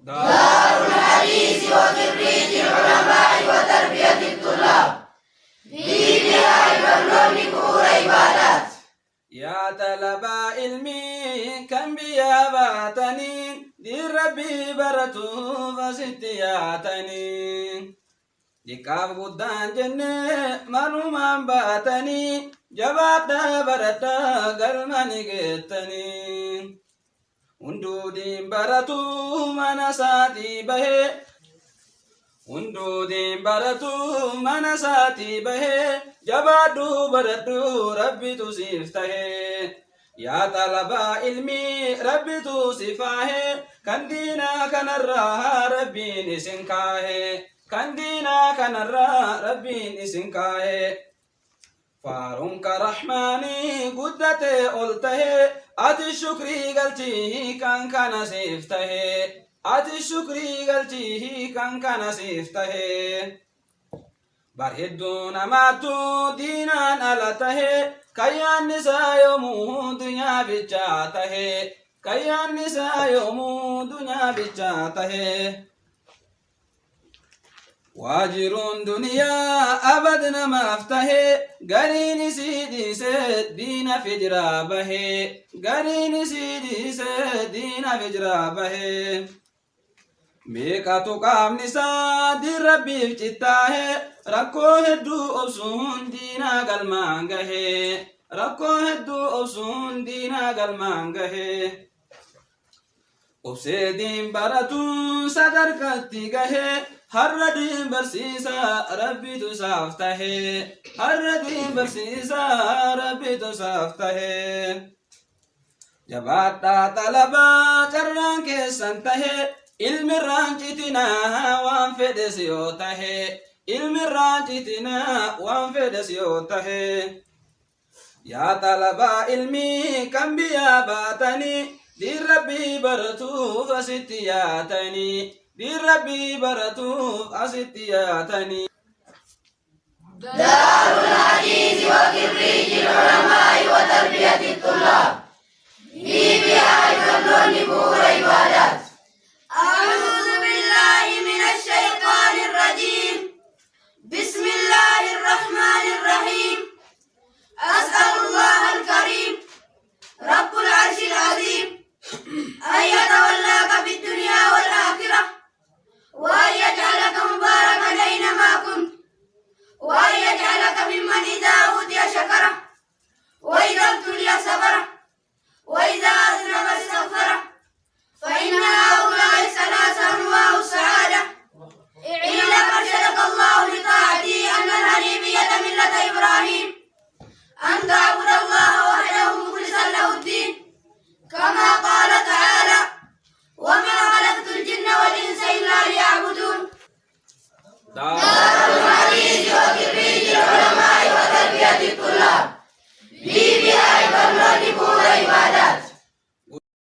دار الحديث وكبريت العلماء وتربية الطلاب فيها يبلغ نور عبادات. يا طلب علمي كم بياباتني دي ربي برتو فستياتني ديكاف قدان جنة معلومان باتني جباتا برتا قلماني قتني undudin baratu mana saati bahe undudin baratu mana saati bahe jabadu baradu rabbi tu siftahe ya talaba ilmi rabbi tu sifahe kandina kanarra rabbi nisinkahe kandina kanarra rabbi nisinkahe فارونك رحماني قدته قلته أتي الشكري قلتيه كان سيفته أتي الشكري قلتيه كان سيفته برهدون ماتو دينان ألته كيان نساء يومو دنيا بجاته كيان نساء يومو دنيا بجاته واجرون دنيا أبدنا ما افتهي قرين سيدي سدين في جرابه قرين سيدي سدين في جرابه بيكاتو قام نساد ربي بجتاه ركو هدو أبسون دينا قلمانگه ركو هدو أبسون دينا قلمانگه أبسدين براتو صدر كتگه هر دين برسيسا ربي تصافته هر دين برسيسا ربي تصافته جباتا طلبا جران کے سنته علم رانجتنا وان فدسيوته علم رانجتنا وان فدسيوته يا طلبا علمي كم بياباتني دي ربي برتو فستياتني بربي برتو أستياتني. دار الحديث وكبريت العلماء وتربية الطلاب فيها يبلغ نور عبادات. أعوذ بالله من الشيطان الرجيم. بسم الله الرحمن الرحيم. أسأل الله الكريم رب العرش العظيم أن يتولاك في الدنيا والآخرة وأن يجعلك مباركا أينما كنت وأن يجعلك ممن إذا أوتي شكره وإذا ابتلي صبره وإذا أذنب استغفره فإن هؤلاء ثلاثة أنواع السعادة. اعلم أرشدك الله لطاعته أن الحنيفية ملة إبراهيم أن تعبد الله وحده مخلصا له الدين كما قال تعالى وما خلقت الجن والإنس إلا ليعبدون. دار الحديث وكبريت العلماء وتربية الطلاب بها يبلغ نور عبادات.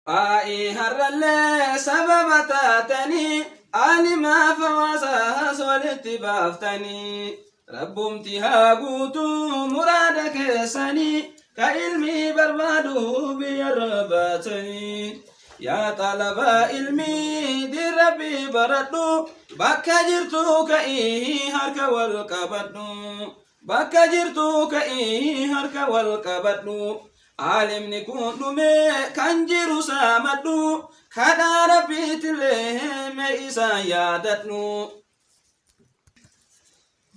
آي هر اللي سبب تاتني آني ما فواساس والاتبافتني رب امتها قوتو مرادك سني كعلمي بربادو بيرباتني يا طلب علمي دي ربي بردو بكا جرتو كإيه هرك والقبدو بكا جرتو كإيه هرك والقبدو عالم نكون دمي كنجر سامدو كدا ربي تليه ميسا يادتنو.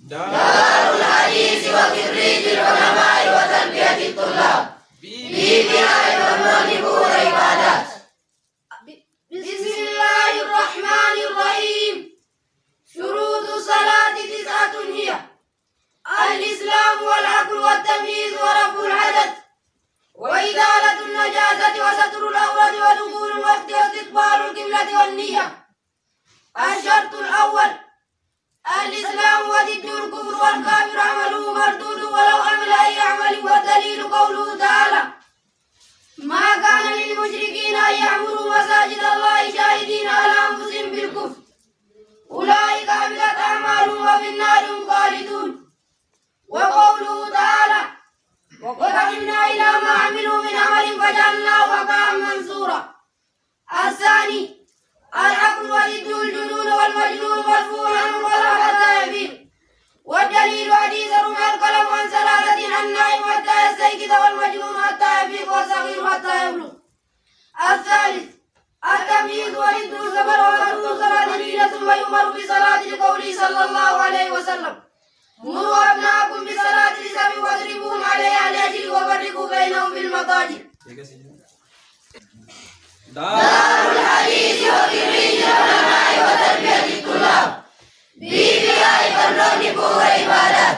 دار الحديث وكبريت العلماء وتربية الطلاب فيها يبلغ نور عبادات. بسم الله الرحمن الرحيم. شروط الصلاة 9 هي الإسلام والعقل والتمييز ورفع الحدث وإزالة النجاسة وستر العورة ودخول الوقت واستقبال القبلة والنية. الشرط الأول الإسلام وضد الكفر والكافر عمله مردود ولو عمل أي عمل والدليل قوله تعالى ما كان للمشركين أن يعمروا مساجد الله شاهدين على أنفسهم بالكفر أولئك حبطت أعمالهم وفي النار هم خالدون. وقوله تعالى وقدمنا إلى ما عملوا من عمل فجعلناه هباء منثورا. الثاني العقل ولد زمر ومر صلاة ثم يمر بصلاة لقوله صلى الله عليه وسلم مروا أبناءكم بصلاة لسبع واضربوهم عليها لأجل وفرقوا بينهم في المضاجع. دار الحديث وتخريج العلماء وتربية الطلاب ببناء فنون نبوة عبادات.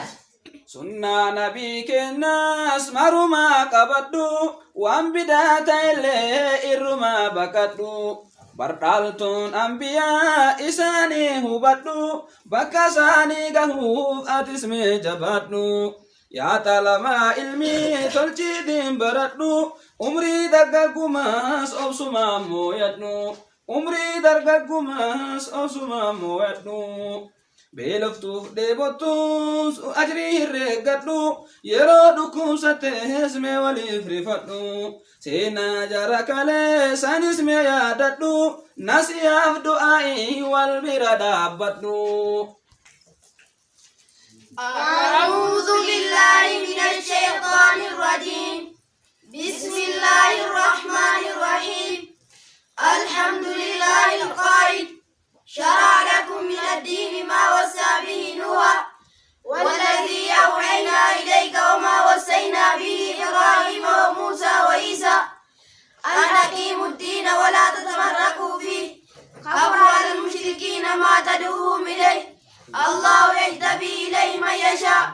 سنة نبي كناس مرما قبضو وان بدات إلي إرما بكتو بردالتون أنبياء إساني هبتو بكساني قهوف أتسمي جبتو يا تلما علمي تلجي دين بردو عمري درقاقماس أبسما مويتنو عمري درقاقماس أبسما مويتنو beeloftuuf dheebottuus ajrii herreeggadhu yeroo dhukkubsattes mee waliif rifadhu seenaa jara kalee sanis mee yaadadhu nasiyaaf du'aa'ii wal bira dhaabbadhu. أعوذ بالله من الشيطان الرجيم بسم الله الرحمن الرحيم الحمد لله القائل شرع لكم من الدين ما وصى به نوحا والذي أوحينا إليك وما وصينا به إبراهيم وموسى وعيسى أن أقيموا الدين ولا تتفرقوا فيه كبر على المشركين ما تدعوهم إليه الله يهدي إليه من يشاء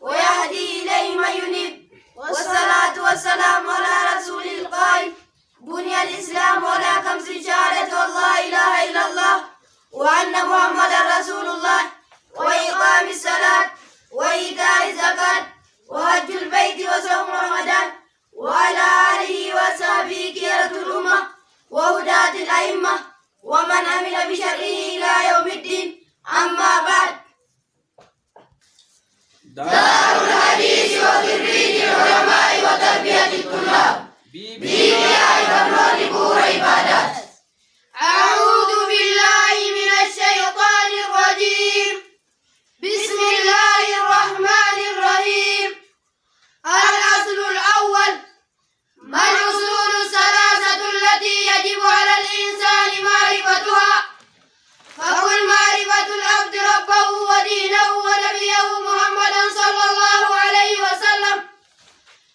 ويهدي إليه من ينيب والصلاة والسلام على رسول القائل بني الإسلام على خمس شهادة والله إله إلا الله وأن محمدا رسول الله وإقام الصلاة وإيتاء الزكاة وحج البيت وصوم رمضان وعلى آله وصحبه خيرة الأمة وهداة الأئمة ومن عمل بشرعه إلى يوم الدين أما بعد. دار الحديث وتخريج العلماء وتربية الطلاب ببناء فنون نبوة عبادات. أعوذ بالله من الشيطان الرجيم بسم الله الرحمن الرحيم. الأصل الأول ما الأصول الثلاثة التي يجب على الإنسان معرفتها فقل معرفة العبد ربه ودينه ونبيه محمدا صلى الله عليه وسلم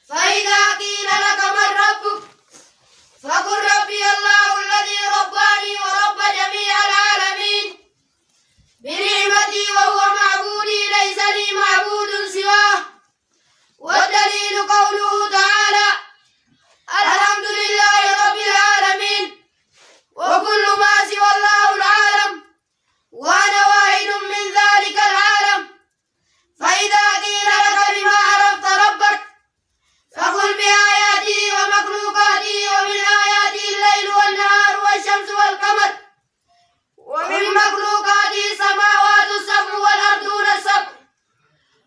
فإذا قيل لك من ربك فقل ربي الله الذي رباني ورب جميع العالمين بنعمتي وهو معبودي ليس لي معبود سواه. والدليل قوله تعالى الحمد لله رب العالمين وكل ما سوى الله العالم وأنا واحد من ذلك العالم. فإذا قيل لك بما عرفت ربك فقل بآياته ومخلوقاته ومن آياته الليل والنهار والشمس والقمر ومن مخلوقاته السماوات السبع والأرضون السبع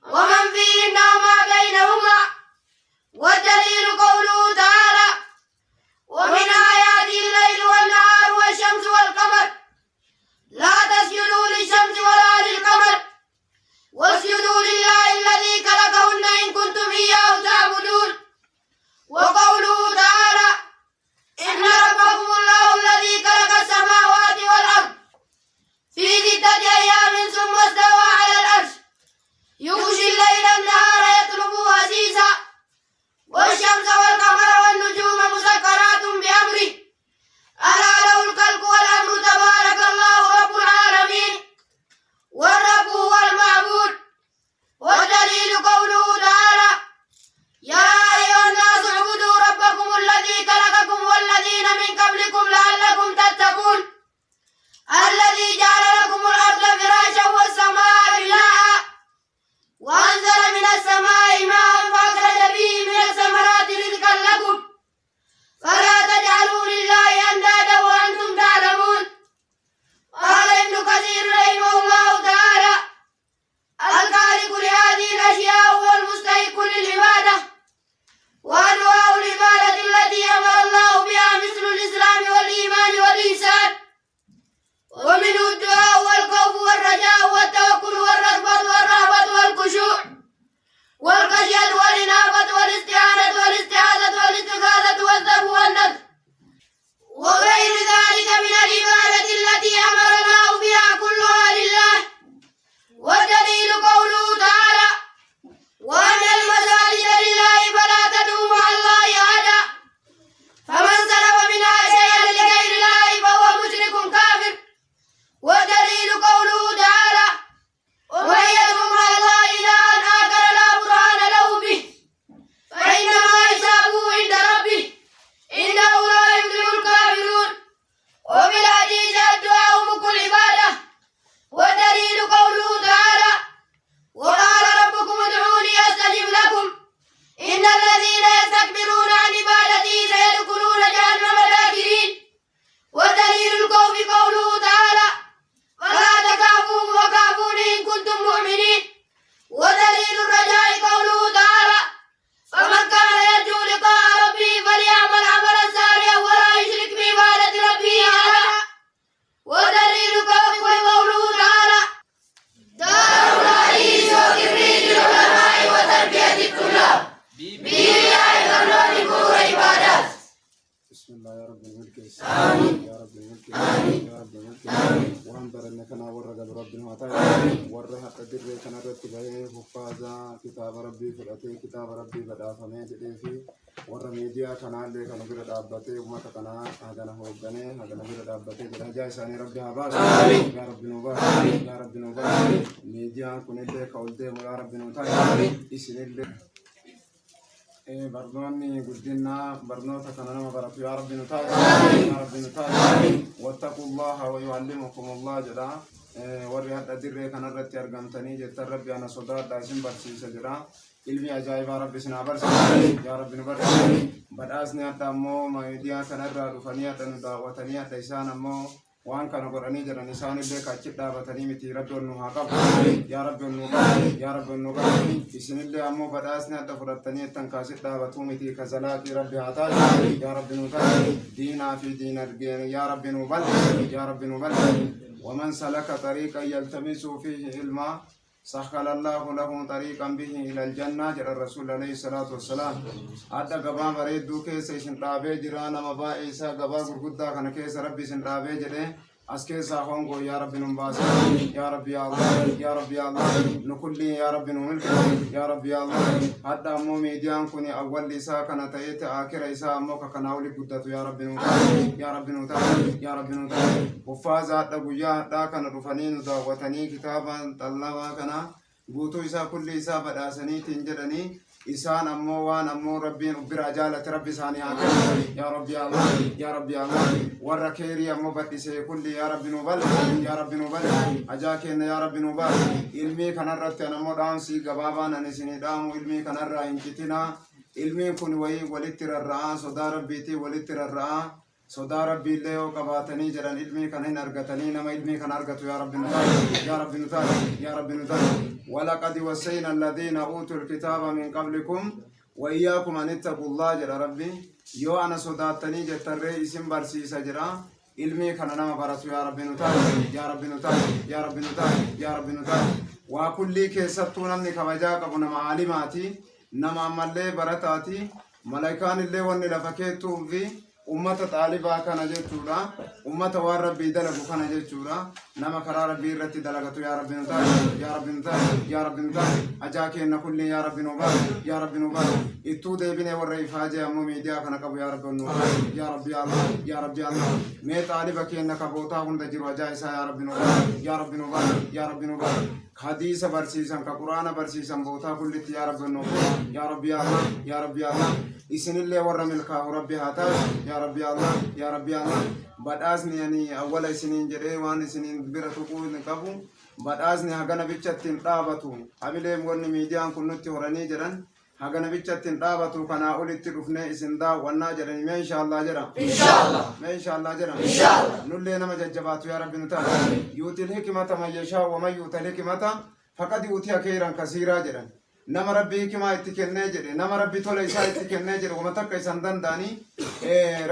ومن فيهن وما بينهما. والدليل قوله تعالى ومن آياته الليل والنهار والشمس والقمر لا تسجدوا للشمس ولا للقمر واسجدوا لله الذي خلقهن إن كنتم إياه تعبدون. وقوله تعالى إن ربكم الله الذي خلق السماوات رب وان برنا كنا ورقة ربنا وتعالى ورها قدر كنا رتبه حفاظا كتاب ربي فلاتي كتاب ربي بدا فمن تدفي ور ميديا كنا اللي كانوا بيرد أبتي وما كنا هذا هو بني هذا بيرد أبتي جاي ساني ربي هباس يا رب نوبا يا رب نوبا ميديا كنا اللي كولده يا رب نوتاي إسن اللي برنامج قدنا برنامج كنا ما برا يا رب نوتاي يا رب نوتاي واتقوا الله ويعلمكم الله جدا ورّي هذا الدرّي كنا رتّي أرجمتني جت ربي أنا صدّر داشين برسيل سجرا ilmi ajaa'ibaa rabbi sinaa barsiise yaa rabbi nu barsiise badhaasni adda ammoo miidiyaa kanarraa dhufanii adda nu daawwatanii adda isaan ammoo waan kana godhanii jiran isaan illee kachi dhaabatanii miti rabbi ol nu haa qabu yaa rabbi ol nu qabu yaa rabbi ol nu qabu isinillee ammoo badhaasni adda fudhattanii ittan kaasi dhaabatu miti kazalaaqii rabbi haa taa'u yaa rabbi nu taa'u diinaa fi diinargeen yaa rabbi nu bal'e yaa rabbi nu bal'e waman salaka tariiqan yaltamisu fiihi ilmaa سخل الله له طريقا به إلى الجنة جرى الرسول عليه الصلاة والسلام أدى قبا مريد دو كيس سنرابي جرانا مبائسا قبا قرقودا كان كيس ربي سنرابي جرى أسكيسا خونغو يا ربي نمباسا يا ربي يا الله يا ربي يا الله نكلي يا ربي نملك يا ربي يا الله حتى أمو ميديان كوني أول لسا كان تأيت آخر إسا أموك كان أولي قدتو يا ربي نمتاك يا ربي نمتاك يا ربي نمتاك وفازا حتى قويا حتى كان رفنين دعوتني كتابا طلبا كان قوتو إسا كل إسا بداسني تنجدني إسان أمو وان أمو ربي أبرا جالة ربي ساني يا ربي يا الله يا ربي يا الله وركيري أمو بدسي كل يا ربي نوبل يا ربي نوبل أجاكين يا ربي نوبل علمي كان رت أنا مو دانسي قبابا نسيني دام علمي كان رأي إنكتنا علمي كن وي ولتر الرعا صدا ربيتي ولتر الرعا صدا ربي اللي هو قباتني جران علمي كان هنا أرقتني نما علمي كان أرقتو يا ربي نوبل يا ربي نوبل يا ربي نوبل ولقد وصينا الذين أوتوا الكتاب من قبلكم وإياكم أن اتقوا الله جل ربي يو أنا صداتني جتري اسم برسي سجرا علمي كان نما برسو يا ربي نتاي يا ربي نتاي يا ربي نتاي يا ربي نتاي وكل كيستون من كبجاك أبونا معلماتي نما ملي برتاتي ملائكان اللي وني لفكيتهم في أمة طالبا كان جتورا أمة وربي دلقوا كان جتورا نما كرار ربي رتي دلقتو يا ربي نتاي يا ربي نتاي يا ربي نتاي أجاك إن كل يا ربي نوبال يا ربي نوبال إتو دبنا والرئيفاجة أمو ميديا كان كبو يا ربي نوبال يا ربي الله يا ربي الله مي طالبك إن كبوتا هم دجرو أجايسا يا ربي نوبال يا ربي نوبال يا ربي نوبال حديث برسيسا كقرآن برسيسا بوتا كل يا ربي نوبال يا ربي الله يا ربي الله إسن الله ورم الكاه ربي هاتا يا ربي الله يا ربي الله بدأزني يعني أول سنين جري وان سنين برتقول نكابو بدأزني هجنا بيتشتين رابطو هبلي مغني ميديان كنوتي وراني جران هجنا بيتشتين رابطو كنا أولي تروفنا إسن دا وانا جران ما إن شاء الله جران إن شاء الله ما إن شاء الله جران إن شاء الله نولينا مججباتو يا ربي نتاع يؤتي الحكمة ما يشاء وما يؤتي الحكمة فقد يؤتي خيرا كثيرا جران nama rabbii hikimaa itti kennee jedhe nama rabbii tola isaa itti kennee jedhe wama takka isan danda'anii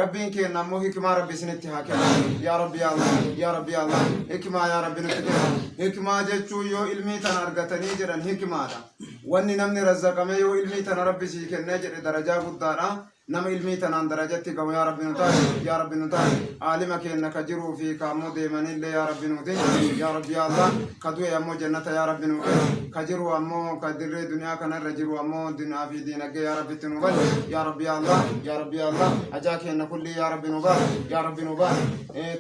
rabbiin kenna ammoo hikimaa rabbi isinitti haa kennu yaa rabbi yaa Allah yaa rabbi yaa Allah hikimaa yaa rabbi nutti kenna hikimaa jechuun yoo ilmii tana argatanii jedhan hikimaadha wanni namni razzaqame yoo ilmii tana rabbi sii kennee jedhe darajaa guddaadha nama ilmii tanaan darajatti qabu yaa rabbi nutaati yaa rabbi nutaati aalima kenna ka jiruu fi ka ammoo deemanillee yaa rabbi nuti yaa rabbi yaa Allah ka du'e ammoo jannata yaa rabbi nuti ka jiru ammoo ka dirree duniyaa kanarra jiru ammoo dinaa fi diinagdee yaa rabbitti nu bal yaa rabbi yaa Allah yaa rabbi yaa Allah ajaa kenna kulli yaa rabbi nu bal yaa rabbi nu bal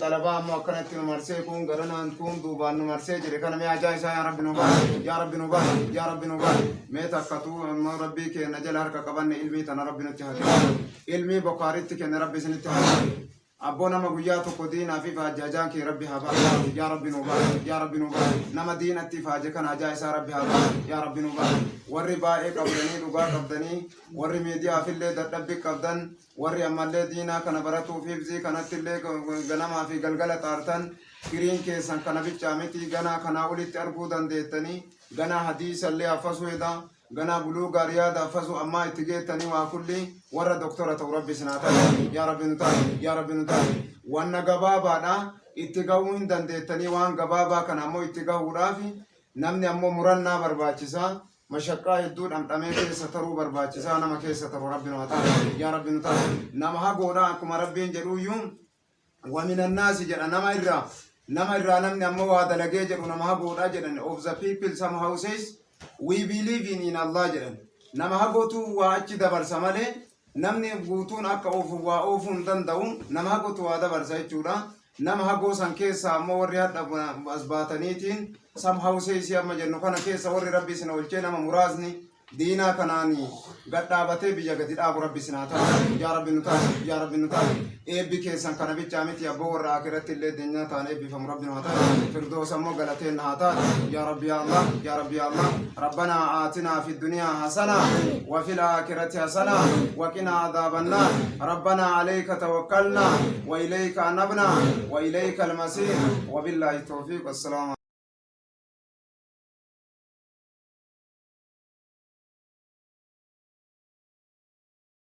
talabaa ammoo akkanatti nu marsee kun garanaan kun duubaan nu marsee jedhe kana mee ajaa isaa yaa rabbi nu bal yaa rabbi nu bal yaa rabbi nu bal mee takkatu ammoo rabbii kenna jala harka qabanne ilmii tana rabbi nutti haa ilmi bokaritti kenne rabbi sinitti haa abboo nama guyyaa tokko diinaa fi faajjajaan kee rabbi haa ba'a yaa rabbi nu ba'a yaa rabbi nu ba'a nama diinatti faaje kana ajaa isaa rabbi haa ba'a yaa rabbi nu ba'a warri baay'ee qabdanii dhugaa qabdanii warri miidiyaafillee dadhabbii qabdan warri ammallee diinaa kana baratuu fi ibsii kanattillee ganamaa fi galgala xaartan firiin keessan kana bichaa miti ganaa kanaa olitti arguu dandeettanii ganaa hadiisallee affasuu edaa غنا بلوغ رياضة فزو أما اتجيتني وكلي ورا دكتورة ربي سناتا يا رب نتاي يا رب نتاي وانا غبابا نا اتجاوين دندتني وان غبابا كان أمو اتجاو رافي نمني أمو مرنا برباچسا مشقة يدود أم تميكي سترو برباچسا نما كي سترو ربي نتاي يا رب نتاي نما ها غورا كما ربي جرو يوم ومن الناس جرى نما إرى نمني أمو هذا لقي جرى نما هقونا جرى of the people somehow says we believe in Allah جرى نما هقوتو وأجي دبر سمالي نمني بوتون أكا أوفو وأوفون دندون نما هقوتو هذا برساي جورا نما هقو سان كيسا أمو وريات أسباتنيتين somehow says يا مجنو كان كيسا وري ربي سنولكي نما مرازني دينا كناني قد دابتي بيجاكتي الأب ربي سناتا يا ربي نتاج يا ربي نتاج إبي كيسان كان بيجامتي أبو راكرت اللي دنيا تاني إبي فم ربي نتاج فردوس أمو غلطين نتاج يا ربي يا الله يا ربي يا الله ربنا آتنا في الدنيا حسنة وفي الآخرة حسنة وقنا عذاب النار ربنا عليك توكلنا وإليك أنبنا وإليك المصير وبالله التوفيق والسلام